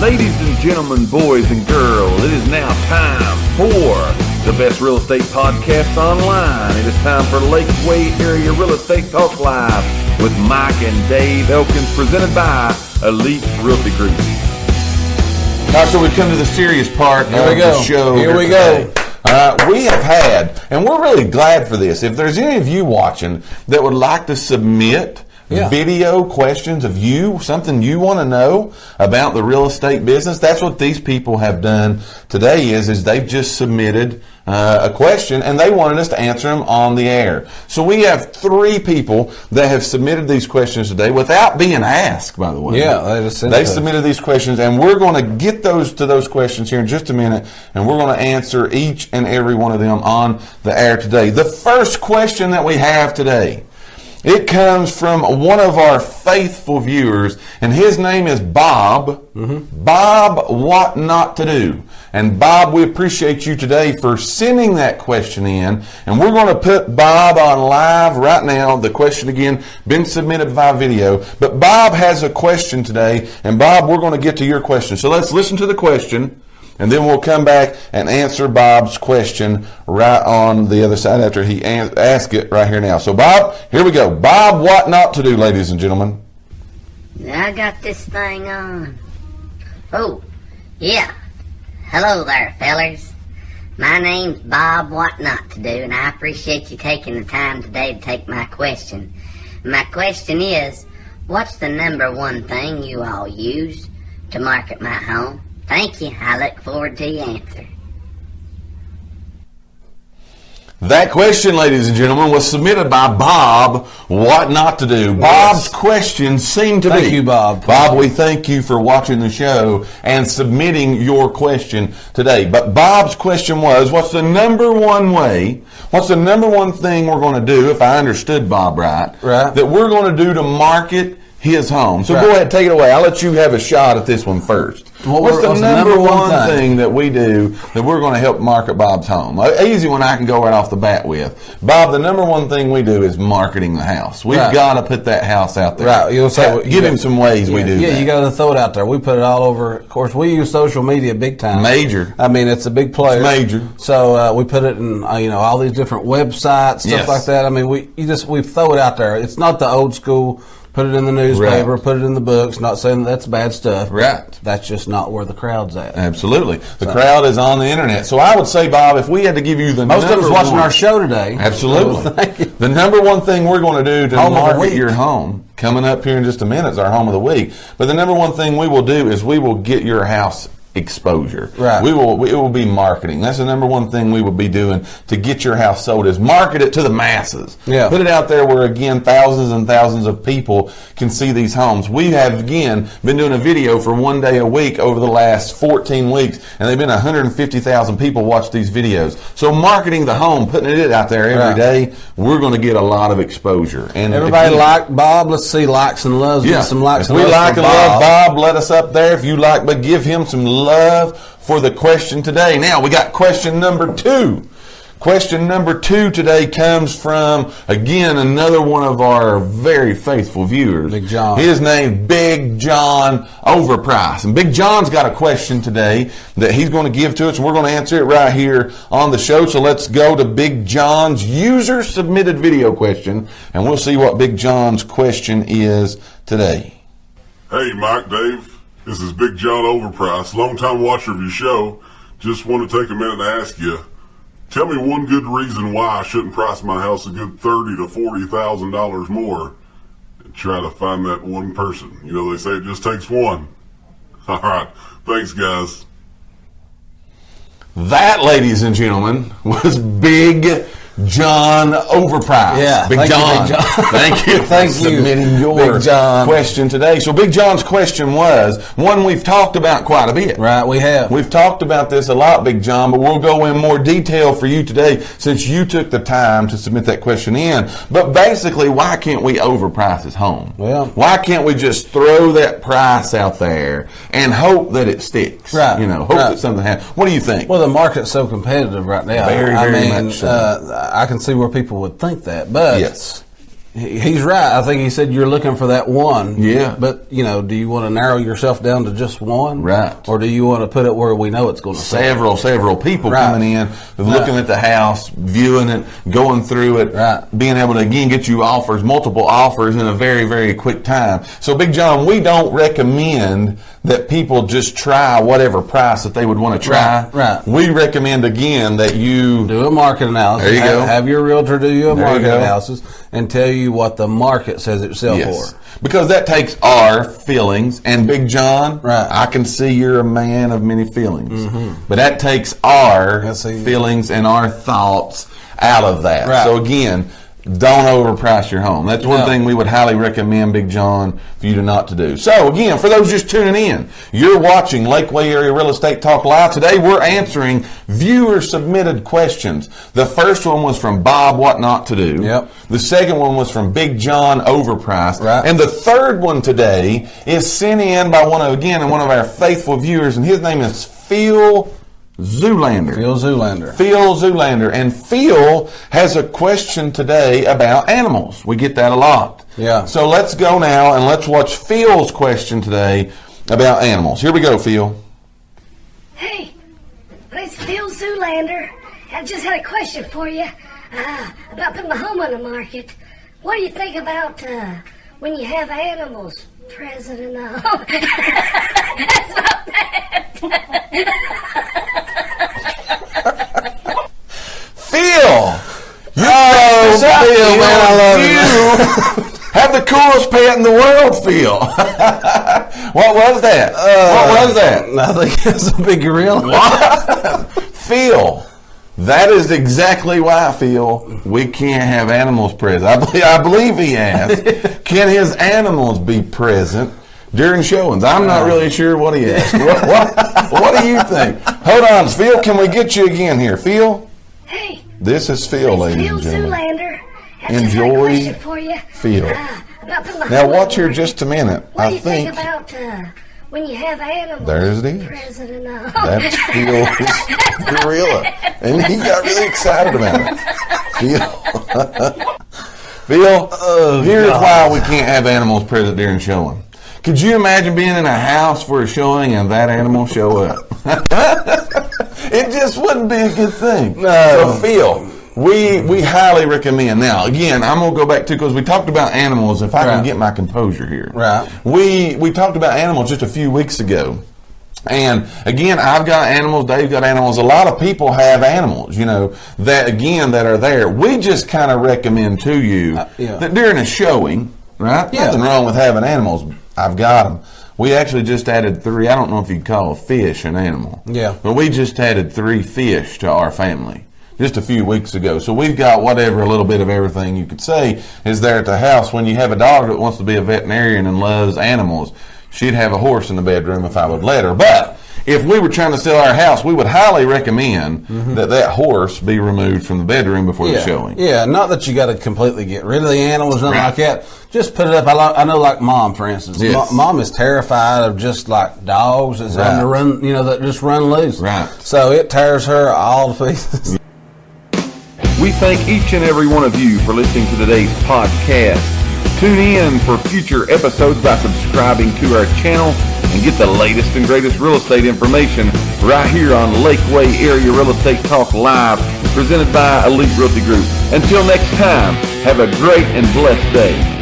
Ladies and gentlemen, boys and girls, it is now time for the best real estate podcast online. It is time for Lakeway Area Real Estate Talk Live with Mike and Dave Elkins, presented by Elite Realty Group. All right, so we've come to the serious part of the show. Here we go. We have had, and we're really glad for this, if there's any of you watching that would like to submit video questions of you, something you want to know about the real estate business, that's what these people have done today is they've just submitted a question and they wanted us to answer them on the air. So we have 3 people that have submitted these questions today without being asked, by the way. Yeah, they submitted these questions, and we're going to get to those questions here in just a minute, and we're going to answer each and every one of them on the air today. The first question that we have today, it comes from one of our faithful viewers, and his name is Bob. Bob, what not to do? And Bob, we appreciate you today for sending that question in, and we're going to put Bob on live right now. The question, again, been submitted via video, but Bob has a question today, and Bob, we're going to get to your question. So let's listen to the question, and then we'll come back and answer Bob's question right on the other side after he asks it right here now. So, Bob, here we go. Bob, what not to do, ladies and gentlemen? I got this thing on. Oh, yeah. Hello there, fellers. My name's Bob, what not to do, and I appreciate you taking the time today to take my question. My question is, what's the number one thing you all use to market my home? Thank you. I look forward to your answer. That question, ladies and gentlemen, was submitted by Bob, what not to do. Bob's question seemed to be... Thank you, Bob. Bob, we thank you for watching the show and submitting your question today. But Bob's question was, what's the number one thing we're going to do, if I understood Bob right, that we're going to do to market his home? So go ahead, take it away. I'll let you have a shot at this one first. What's the number one thing that we do that we're going to help market Bob's home? An easy one I can go right off the bat with. Bob, the number one thing we do is marketing the house. We've got to put that house out there. Right. You'll say, give him some ways we do that. Yeah, you got to throw it out there. We put it all over. Of course, we use social media big time. Major. I mean, it's a big player. It's major. So we put it in, all these different websites, stuff like that. I mean, we throw it out there. It's not the old school. Put it in the newspaper, put it in the books, not saying that's bad stuff. Right. That's just not where the crowd's at. Absolutely. The crowd is on the internet. So I would say, Bob, if we had to give you the most of us watching our show today. Absolutely. The number one thing we're going to do to market your home, coming up here in just a minute, is our home of the week. But the number one thing we will do is we will get your house exposure. Right. It will be marketing. That's the number one thing we will be doing to get your house sold, is market it to the masses. Yeah. Put it out there where, again, thousands and thousands of people can see these homes. We have, again, been doing a video for one day a week over the last 14 weeks, and they've been 150,000 people watch these videos. So marketing the home, putting it out there every day, we're going to get a lot of exposure. And everybody like Bob. Let's see likes and loves. Yeah. Get some likes and loves. We like and love Bob. Let us up there if you like, but give him some love for the question today. Now, we got question number 2. Question number 2 today comes from, again, another one of our very faithful viewers. Big John. His name, Big John Overprice. And Big John's got a question today that he's going to give to us, and we're going to answer it right here on the show. So let's go to Big John's user-submitted video question, and we'll see what Big John's question is today. Hey, Mike, Dave. This is Big John Overprice, longtime watcher of your show. Just want to take a minute to ask you, tell me one good reason why I shouldn't price my house a good $30,000 to $40,000 more and try to find that one person. They say it just takes one. All right. Thanks, guys. That, ladies and gentlemen, was Big John Overprice. Yeah, Big John. Thank you for submitting your question today. So Big John's question was one we've talked about quite a bit. Right, we have. We've talked about this a lot, Big John, but we'll go in more detail for you today since you took the time to submit that question in. But basically, why can't we overprice his home? Well, why can't we just throw that price out there and hope that it sticks? Right. Hope that something happens. What do you think? Well, the market's so competitive right now. Very much so. I can see where people would think that, but yes. He's right. I think he said you're looking for that one. Yeah. But, do you want to narrow yourself down to just one? Right. Or do you want to put it where we know it's going to sell? Several people coming in, looking at the house, viewing it, going through it, being able to, again, get you multiple offers in a very, very quick time. So, Big John, we don't recommend that people just try whatever price that they would want to try. Right. We recommend, again, that you do a market analysis. There you go. Have your realtor do you a market analysis and tell you what the market says it sells for. Because that takes our feelings, and Big John, I can see you're a man of many feelings, but that takes our feelings and our thoughts out of that. Right. So again, don't overprice your home. That's one thing we would highly recommend, Big John, for you to not to do. So again, for those just tuning in, you're watching Lakeway Area Real Estate Talk Live. Today we're answering viewer submitted questions. The first one was from Bob, what not to do. Yep. The second one was from Big John, overpriced. Right. And the third one today is sent in by one of our faithful viewers, and his name is Phil Zoolander. Phil Zoolander. And Phil has a question today about animals. We get that a lot. Yeah. So let's go now and let's watch Phil's question today about animals. Here we go, Phil. Hey, it's Phil Zoolander. I just had a question for you about putting my home on the market. What do you think about when you have animals present in the home? That's not bad. Phil! Phil, man, I love you. Have the coolest pet in the world, Phil. What was that? What was that? I think it's a big gorilla. Phil, that is exactly why, Phil, we can't have animals present. I believe he asked, can his animals be present during showings? I'm not really sure what he asked. What do you think? Hold on, Phil, can we get you again here? Phil? Hey. This is Phil, ladies and gentlemen. Zoolander. Enjoy for you, Phil. Now watch here just a minute. What do you think about when you have animals there's it is. present in the home? That's Phil's gorilla. And he got really excited about it. Phil, here's why we can't have animals present during showing. Could you imagine being in a house for a showing and that animal show up? It just wouldn't be a good thing. No. So Phil, we highly recommend. Now, again, I'm going to go back to, because we talked about animals, if I can get my composure here. Right. We talked about animals just a few weeks ago. And again, I've got animals, Dave's got animals. A lot of people have animals, that are there. We just kind of recommend to you that during a showing, right? Yeah. Nothing wrong with having animals. I've got them. We actually just added 3. I don't know if you'd call a fish an animal. Yeah. But we just added 3 fish to our family just a few weeks ago. So we've got a little bit of everything you could say is there at the house. When you have a dog that wants to be a veterinarian and loves animals, she'd have a horse in the bedroom if I would let her. But if we were trying to sell our house, we would highly recommend that horse be removed from the bedroom before the showing. Yeah, not that you got to completely get rid of the animals, nothing like that. Just put it up. I know, like Mom, for instance. Yes. Mom is terrified of just like dogs that's on the run, that just run loose. Right. So it tears her all to pieces. We thank each and every one of you for listening to today's podcast. Tune in for future episodes by subscribing to our channel and get the latest and greatest real estate information right here on Lakeway Area Real Estate Talk Live, presented by Elite Realty Group. Until next time, have a great and blessed day.